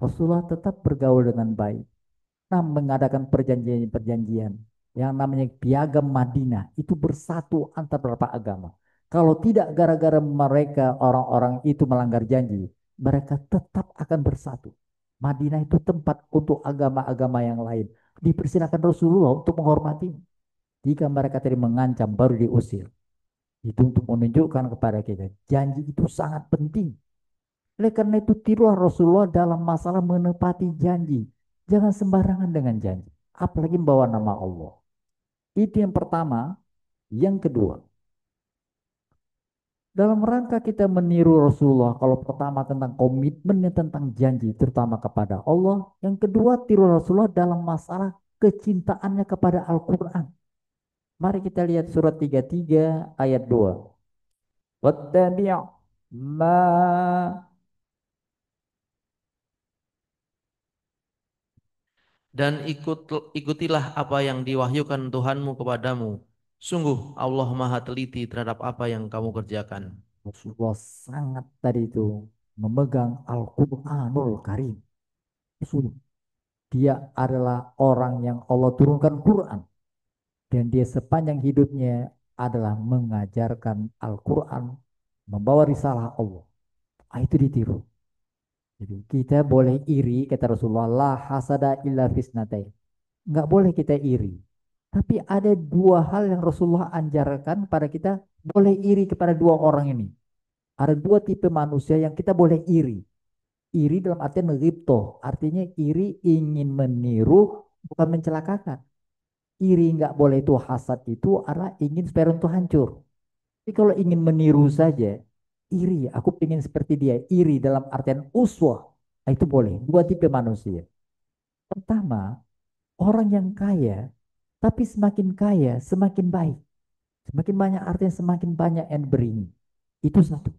Rasulullah tetap bergaul dengan baik. Nah, mengadakan perjanjian-perjanjian yang namanya Piagam Madinah itu bersatu antar beberapa agama. Kalau tidak gara-gara mereka orang-orang itu melanggar janji, mereka tetap akan bersatu. Madinah itu tempat untuk agama-agama yang lain. Dipersilakan Rasulullah untuk menghormati. Jika mereka tadi mengancam baru diusir. Itu untuk menunjukkan kepada kita janji itu sangat penting. Oleh karena itu tirulah Rasulullah dalam masalah menepati janji. Jangan sembarangan dengan janji. Apalagi membawa nama Allah. Itu yang pertama. Yang kedua. Dalam rangka kita meniru Rasulullah. Kalau pertama tentang komitmennya tentang janji. Terutama kepada Allah. Yang kedua tiru Rasulullah dalam masalah kecintaannya kepada Al-Quran. Mari kita lihat surat 33 ayat 2. Wattabi' ma Dan ikutilah apa yang diwahyukan Tuhanmu kepadamu. Sungguh Allah Maha teliti terhadap apa yang kamu kerjakan. Rasulullah sangat tadi itu memegang Al-Quranul Karim. Rasul. Dia adalah orang yang Allah turunkan Quran. Dan dia sepanjang hidupnya adalah mengajarkan Al-Quran. Membawa risalah Allah. Ah, itu ditiru. Jadi kita boleh iri, kata Rasulullah, la hasada illa fisnatain. Nggak boleh kita iri. Tapi ada dua hal yang Rasulullah ajarkan pada kita, boleh iri kepada dua orang ini. Ada dua tipe manusia yang kita boleh iri. Iri dalam artian ghibtoh, artinya iri ingin meniru, bukan mencelakakan. Iri nggak boleh itu hasad itu adalah ingin supaya itu hancur. Tapi kalau ingin meniru saja, iri, aku ingin seperti dia. Iri dalam artian uswah, nah, itu boleh. Dua tipe manusia. Pertama, orang yang kaya, tapi semakin kaya, semakin baik. Semakin banyak artinya semakin banyak yang berini. Itu satu.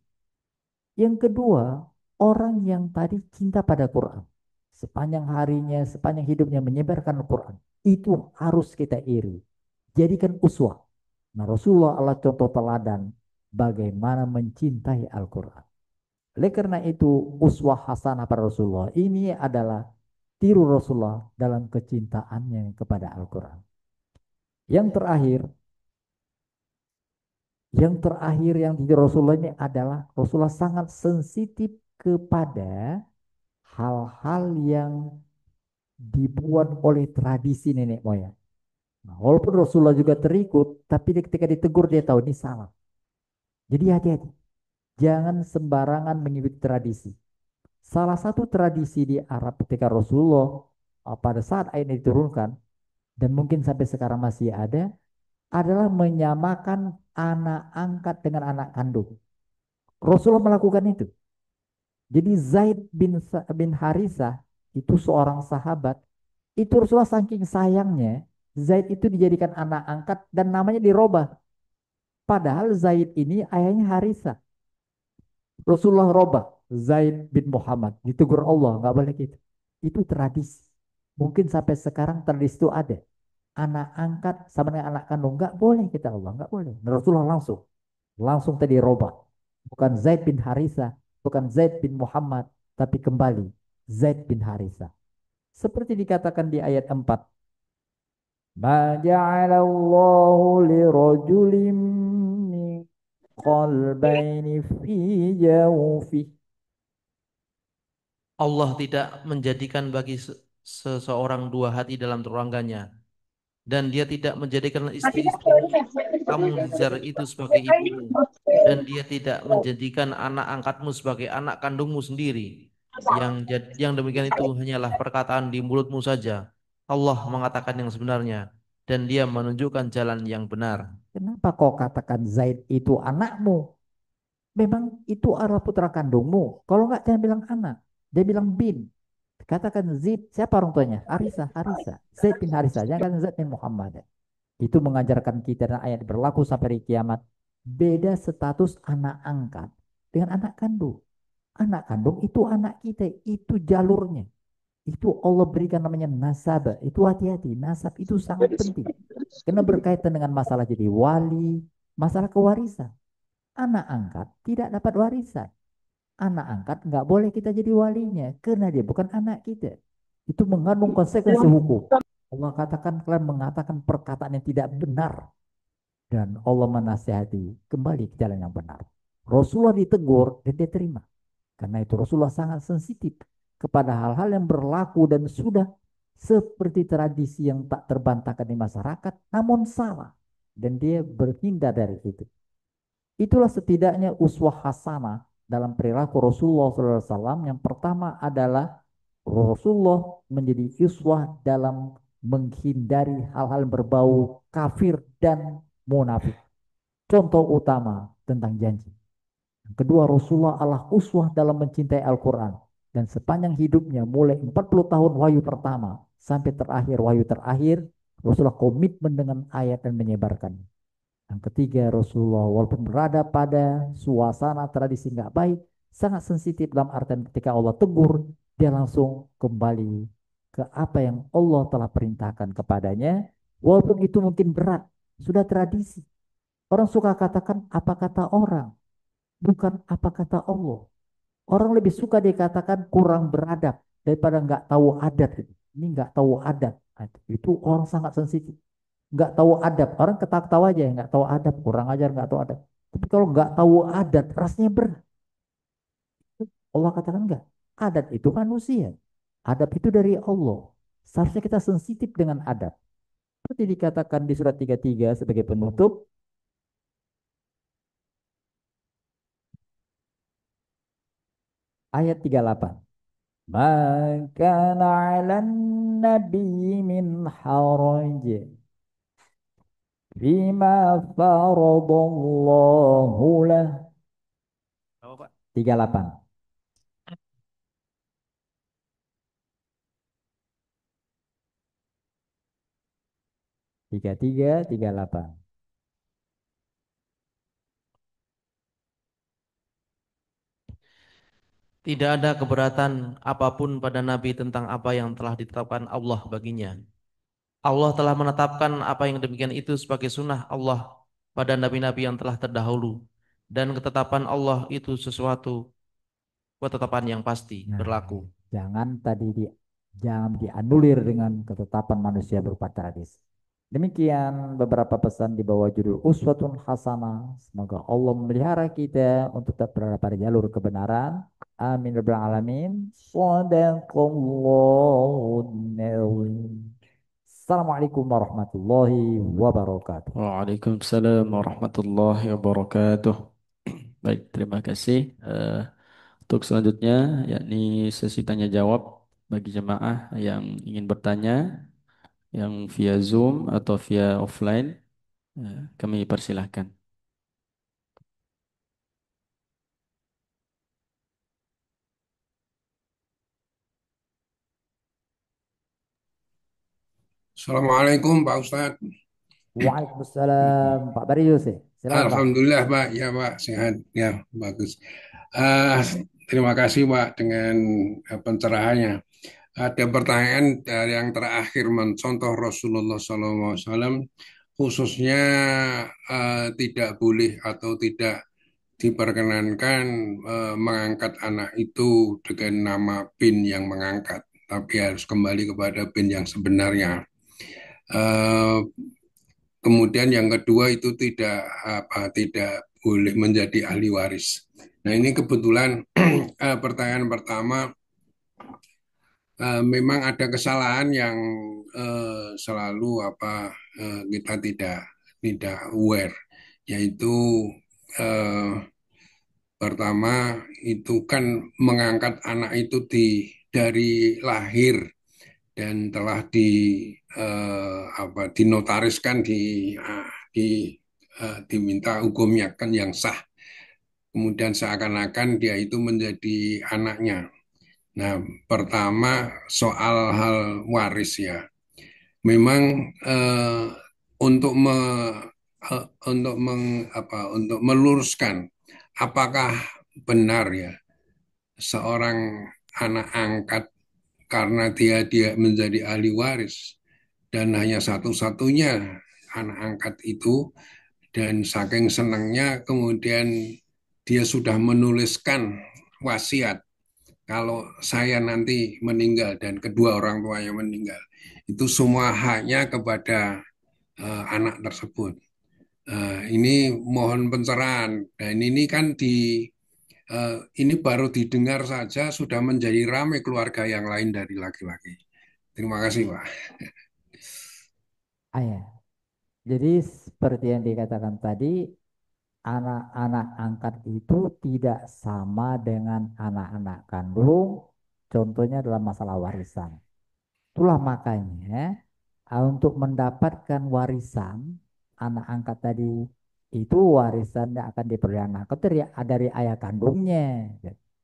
Yang kedua, orang yang tadi cinta pada Quran. Sepanjang harinya, sepanjang hidupnya menyebarkan Quran. Itu harus kita iri. Jadikan uswah. Nah Rasulullah adalah contoh teladan. bagaimana mencintai Al-Quran. Oleh karena itu, uswah hasanah pada Rasulullah ini adalah tiru Rasulullah dalam kecintaannya kepada Al-Quran. Yang terakhir, yang tiru Rasulullah ini adalah Rasulullah sangat sensitif kepada hal-hal yang dibuat oleh tradisi nenek moyang. Nah, walaupun Rasulullah juga terikut, tapi ketika ditegur dia tahu ini salah. Jadi hati-hati, jangan sembarangan mengikuti tradisi. Salah satu tradisi di Arab ketika Rasulullah pada saat ayat ini diturunkan dan mungkin sampai sekarang masih ada adalah menyamakan anak angkat dengan anak kandung. Rasulullah melakukan itu. Jadi Zaid bin Harisah itu seorang sahabat. Itu Rasulullah saking sayangnya Zaid itu dijadikan anak angkat dan namanya dirobah. Padahal Zaid ini ayahnya Harisah. Rasulullah robah Zaid bin Muhammad. Ditegur Allah, nggak boleh gitu. Itu tradisi. Mungkin sampai sekarang tradisi itu ada. Anak angkat sama dengan anak kandung. Nggak boleh kita Allah, nggak boleh. Nah, Rasulullah langsung tadi robah. Bukan Zaid bin Harisah, bukan Zaid bin Muhammad, tapi kembali Zaid bin Harisah. Seperti dikatakan di ayat 4. Ma ja'alallahu lirajulin min qalbaini fi jawfih. Allah tidak menjadikan bagi seseorang dua hati dalam terangganya, dan dia tidak menjadikan istri-istri kamu di Zar itu sebagai ibumu, dan dia tidak menjadikan anak angkatmu sebagai anak kandungmu sendiri. Yang demikian itu hanyalah perkataan di mulutmu saja. Allah mengatakan yang sebenarnya, dan dia menunjukkan jalan yang benar. Kenapa kau katakan Zaid itu anakmu? Memang itu adalah putra kandungmu. Kalau enggak jangan bilang anak. Dia bilang bin. Katakan Zaid, siapa orang tuanya? Harisa. Zaid bin Harisa. Jangan Zaid bin Muhammad. Itu mengajarkan kita dan ayat berlaku sampai hari kiamat. Beda status anak angkat dengan anak kandung. Anak kandung itu anak kita. Itu jalurnya. Itu Allah berikan namanya nasab. Itu hati-hati. Nasab itu sangat penting. Karena berkaitan dengan masalah jadi wali, masalah kewarisan. Anak angkat tidak dapat warisan. Anak angkat nggak boleh kita jadi walinya karena dia bukan anak kita. Itu mengandung konsekuensi hukum. Allah katakan kalian mengatakan perkataan yang tidak benar dan Allah menasihati kembali ke jalan yang benar. Rasulullah ditegur dan dia terima. Karena itu Rasulullah sangat sensitif kepada hal-hal yang berlaku dan sudah seperti tradisi yang tak terbantahkan di masyarakat namun salah dan dia berhindar dari itu. Itulah setidaknya uswah hasanah dalam perilaku Rasulullah SAW. Yang pertama adalah Rasulullah menjadi uswah dalam menghindari hal-hal berbau kafir dan munafik. Contoh utama tentang janji. Yang kedua, Rasulullah adalah uswah dalam mencintai Al-Quran. Dan sepanjang hidupnya mulai 40 tahun wahyu pertama sampai terakhir wahyu terakhir, Rasulullah komitmen dengan ayat dan menyebarkannya. Yang ketiga, Rasulullah walaupun berada pada suasana tradisi nggak baik, sangat sensitif dalam artian ketika Allah tegur, dia langsung kembali ke apa yang Allah telah perintahkan kepadanya. Walaupun itu mungkin berat, sudah tradisi. Orang suka katakan apa kata orang, bukan apa kata Allah. Orang lebih suka dikatakan kurang beradab daripada nggak tahu adat. Ini nggak tahu adat. Nah, itu orang sangat sensitif. Nggak tahu adab. Orang ketawa-ketawa aja, nggak tahu adab, kurang ajar, nggak tahu adab. Tapi kalau nggak tahu adat, rasanya berat. Allah katakan enggak. Adat itu manusia. Adab itu dari Allah. Seharusnya kita sensitif dengan adab. Seperti dikatakan di surat 33 sebagai penutup, ayat 38. Maka 'alan nabi min haraj bima faradallahu lah. Apa, Pak? 38. 33, 38. Tidak ada keberatan apapun pada Nabi tentang apa yang telah ditetapkan Allah baginya. Allah telah menetapkan apa yang demikian itu sebagai sunnah Allah pada nabi-nabi yang telah terdahulu. dan ketetapan Allah itu sesuatu ketetapan yang pasti Nah, berlaku. jangan dianulir dengan ketetapan manusia berupa tradisi. Demikian beberapa pesan di bawah judul Uswatun Hasanah. Semoga Allah memelihara kita untuk tetap berada pada jalur kebenaran. Amin ya rabbal alamin. Shadaqallahun nazim. Assalamualaikum warahmatullahi wabarakatuh. Waalaikumsalam warahmatullahi wabarakatuh. Baik, terima kasih. Untuk selanjutnya, yakni sesi tanya jawab bagi jemaah yang ingin bertanya, yang via Zoom atau via offline, kami persilahkan. Assalamualaikum Pak Ustadz. Waalaikumsalam Pak Barius. Silakan Pak. Alhamdulillah Pak, ya Pak sehat, ya bagus. Eh, Terima kasih Pak dengan pencerahannya. Ada pertanyaan dari yang terakhir mencontoh Rasulullah SAW, khususnya tidak boleh atau tidak diperkenankan mengangkat anak itu dengan nama bin yang mengangkat, tapi harus kembali kepada bin yang sebenarnya. Eh, Kemudian yang kedua itu tidak boleh menjadi ahli waris. Nah ini kebetulan pertanyaan pertama, memang ada kesalahan yang selalu kita tidak aware, yaitu eh, pertama itu kan mengangkat anak itu dari lahir dan telah dinotariskan di diminta hukumnya kan yang sah. Kemudian seakan-akan dia itu menjadi anaknya. Nah, pertama soal hal waris ya. Memang untuk me, untuk untuk meluruskan apakah benar ya seorang anak angkat karena dia menjadi ahli waris dan hanya satu-satunya anak angkat itu, dan saking senangnya kemudian dia sudah menuliskan wasiat kalau saya nanti meninggal dan kedua orang tuanya meninggal, itu semua haknya kepada anak tersebut. Ini mohon pencerahan, dan ini kan ini baru didengar saja sudah menjadi ramai keluarga yang lain dari laki-laki. Terima kasih Pak. Ya. Jadi seperti yang dikatakan tadi, anak-anak angkat itu tidak sama dengan anak-anak kandung. Contohnya dalam masalah warisan. Itulah makanya untuk mendapatkan warisan anak angkat tadi itu warisannya akan diberi anak dari ayah kandungnya.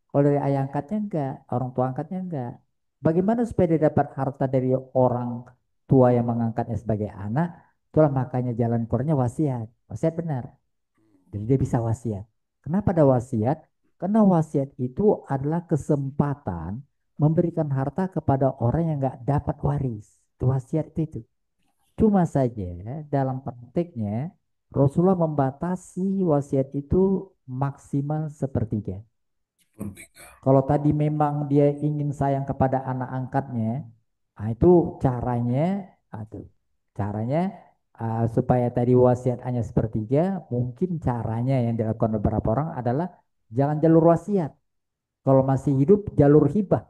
Kalau dari ayah angkatnya enggak, orang tua angkatnya enggak. Bagaimana supaya dia dapat harta dari orang tua yang mengangkatnya sebagai anak? Itulah makanya jalan keluarnya wasiat. Wasiat benar. Jadi dia bisa wasiat. Kenapa ada wasiat? Karena wasiat itu adalah kesempatan memberikan harta kepada orang yang nggak dapat waris. Itu wasiat itu. Cuma saja dalam prakteknya Rasulullah membatasi wasiat itu maksimal sepertiga. Kalau tadi memang dia ingin sayang kepada anak angkatnya, nah itu caranya, caranya supaya tadi wasiat hanya sepertiga, mungkin caranya yang dilakukan beberapa orang adalah jangan jalur wasiat. Kalau masih hidup jalur hibah.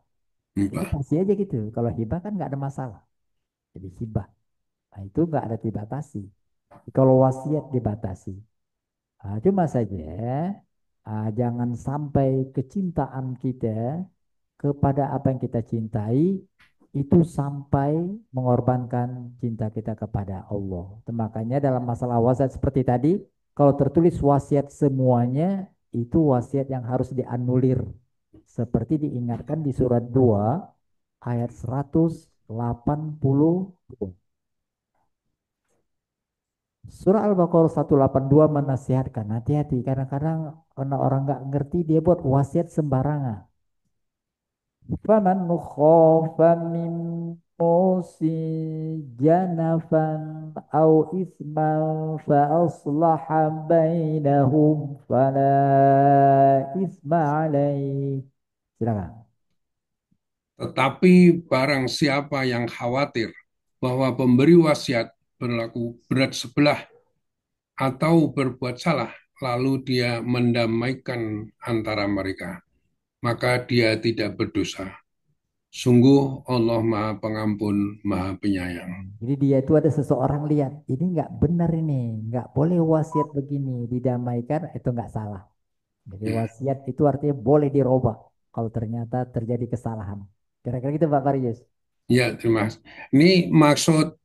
Jadi kasih aja gitu. Kalau hibah kan nggak ada masalah. Jadi hibah. Nah, itu nggak ada dibatasi. Kalau wasiat dibatasi. Cuma saja jangan sampai kecintaan kita kepada apa yang kita cintai itu sampai mengorbankan cinta kita kepada Allah. Makanya dalam masalah wasiat seperti tadi, kalau tertulis wasiat semuanya itu wasiat yang harus dianulir. Seperti diingatkan di surat 2 ayat 180. Surah Al-Baqarah 182 menasihatkan hati-hati, kadang-kadang orang nggak ngerti dia buat wasiat sembarangan. Faman khafa min موصي جنفا أو إثما فأصلح بينهم فلا إثم عليه. Silakan. Tetapi barang siapa yang khawatir bahwa pemberi wasiat berlaku berat sebelah atau berbuat salah, lalu dia mendamaikan antara mereka, maka dia tidak berdosa. Sungguh Allah Maha Pengampun, Maha Penyayang. Jadi dia itu ada seseorang lihat, ini nggak benar ini, nggak boleh wasiat begini, didamaikan itu nggak salah. Jadi Ya, wasiat itu artinya boleh dirubah kalau ternyata terjadi kesalahan. Kira-kira gitu Pak Marius. ya, terima kasih. Ini maksud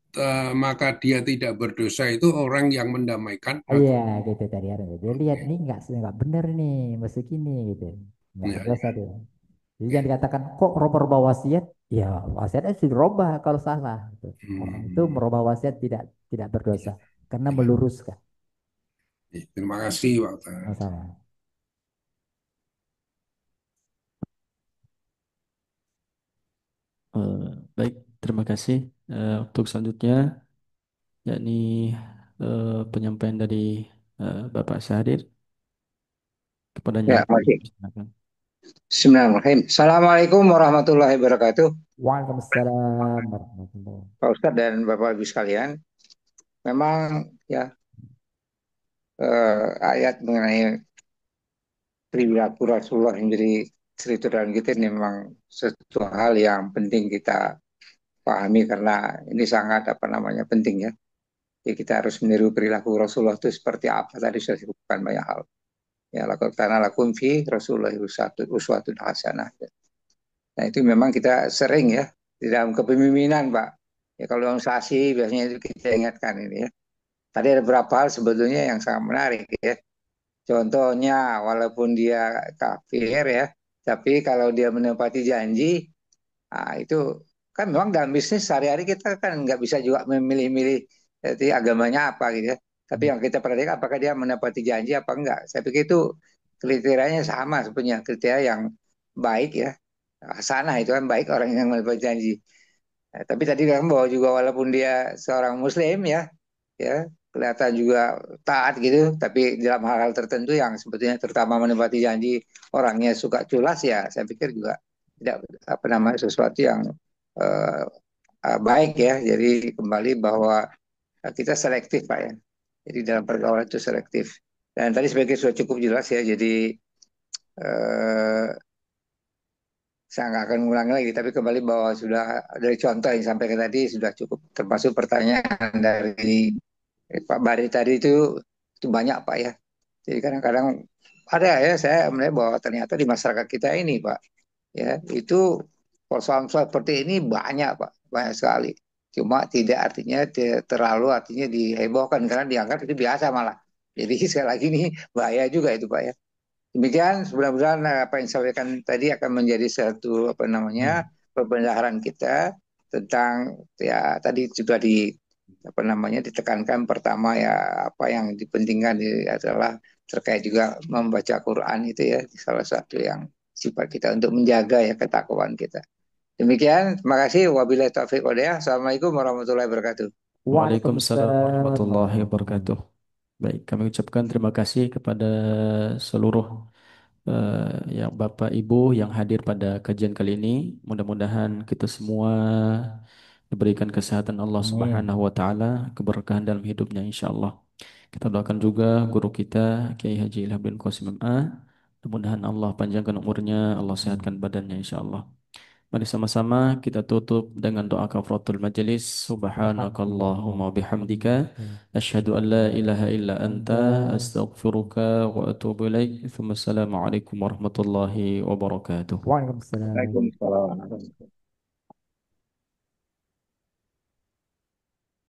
maka dia tidak berdosa itu orang yang mendamaikan Ah, atau iya gitu tadi ada. Dia lihat ini nggak benar nih, mesti gini gitu. Nggak ya, berdosa dia. Jadi jangan dikatakan kok robah wasiat. Ya wasiat itu dirubah kalau salah. Gitu. Orang itu hmm, merubah wasiat tidak berdosa karena ya. meluruskan Terima kasih Pak. masalah. Eh, baik, terima kasih. Untuk selanjutnya, yakni penyampaian dari Bapak Syahrir kepadanya. Ya, masih. Silakan. Bismillahirrahmanirrahim. Assalamualaikum warahmatullahi wabarakatuh. Waalaikumsalam warahmatullahi. Pak Ustadz dan Bapak Ibu sekalian. Memang ya ayat mengenai perilaku Rasulullah yang jadi cerita dalam kita ini memang sesuatu hal yang penting kita pahami karena ini sangat apa namanya penting ya. Jadi kita harus meniru perilaku Rasulullah itu seperti apa tadi sudah disebutkan banyak hal. Ya lakukan tanah lakum fi Rasulullah uswatun hasanah. Nah itu memang kita sering ya di dalam kepemimpinan Pak. Ya kalau yang sasi biasanya itu kita ingatkan ini ya. Tadi ada beberapa hal sebetulnya yang sangat menarik ya. Contohnya walaupun dia kafir ya, tapi kalau dia menepati janji, nah, itu kan memang dalam bisnis sehari-hari kita kan nggak bisa juga memilih-milih jadi agamanya apa gitu ya. Tapi yang kita perhatikan apakah dia menepati janji apa enggak. Saya pikir itu kriterianya sama sebenarnya, kriteria yang baik ya. Hasanah itu kan baik orang yang menepati janji. Nah, tapi tadi kan bahwa juga walaupun dia seorang muslim ya kelihatan juga taat gitu, tapi dalam hal-hal tertentu yang sebetulnya terutama menepati janji orangnya suka culas ya, saya pikir juga tidak apa namanya sesuatu yang eh, baik ya. Jadi kembali bahwa kita selektif Pak ya. Jadi dalam pergaulan itu selektif. Dan tadi sebagai sudah cukup jelas ya. Jadi eh, saya nggak akan mengulangi lagi, tapi kembali bahwa sudah dari contoh yang disampaikan tadi sudah cukup, termasuk pertanyaan dari Pak Bari tadi itu banyak Pak ya. Jadi kadang-kadang ada ya saya melihat bahwa ternyata di masyarakat kita ini Pak ya itu persoalan-persoalan seperti ini banyak Pak, banyak sekali. Cuma tidak artinya terlalu artinya dihebohkan karena dianggap itu biasa malah. Jadi sekali lagi ini bahaya juga itu Pak ya. Demikian, mudah-mudahan apa yang disampaikan tadi akan menjadi satu apa namanya pembenaran kita tentang ya tadi sudah di apa namanya ditekankan pertama ya apa yang dipentingkan adalah terkait juga membaca Quran itu ya salah satu yang sifat kita untuk menjaga ya ketakwaan kita. Demikian, terima kasih. Wabillahi taufiq walhidayah. Assalamualaikum warahmatullahi wabarakatuh. Waalaikumsalam Waalaikumsalam warahmatullahi warahmatullahi. wabarakatuh. Baik, kami ucapkan terima kasih kepada seluruh yang Bapak Ibu yang hadir pada kajian kali ini. Mudah-mudahan kita semua diberikan kesehatan Allah Amin. Subhanahu wa taala, keberkahan dalam hidupnya insyaallah. Kita doakan juga guru kita Kiai Haji Ilham bin Qasim MA. Mudah-mudahan Allah panjangkan umurnya, Allah sehatkan Amin. badannya insyaallah. Mari sama-sama kita tutup dengan doa kafaratul majelis. Subhanakallahumma bihamdika asyhadu an la ilaha illa anta astaghfiruka wa atubu ilaik. Assalamualaikum warahmatullahi wabarakatuh. Waalaikumsalam. Waalaikumsalam.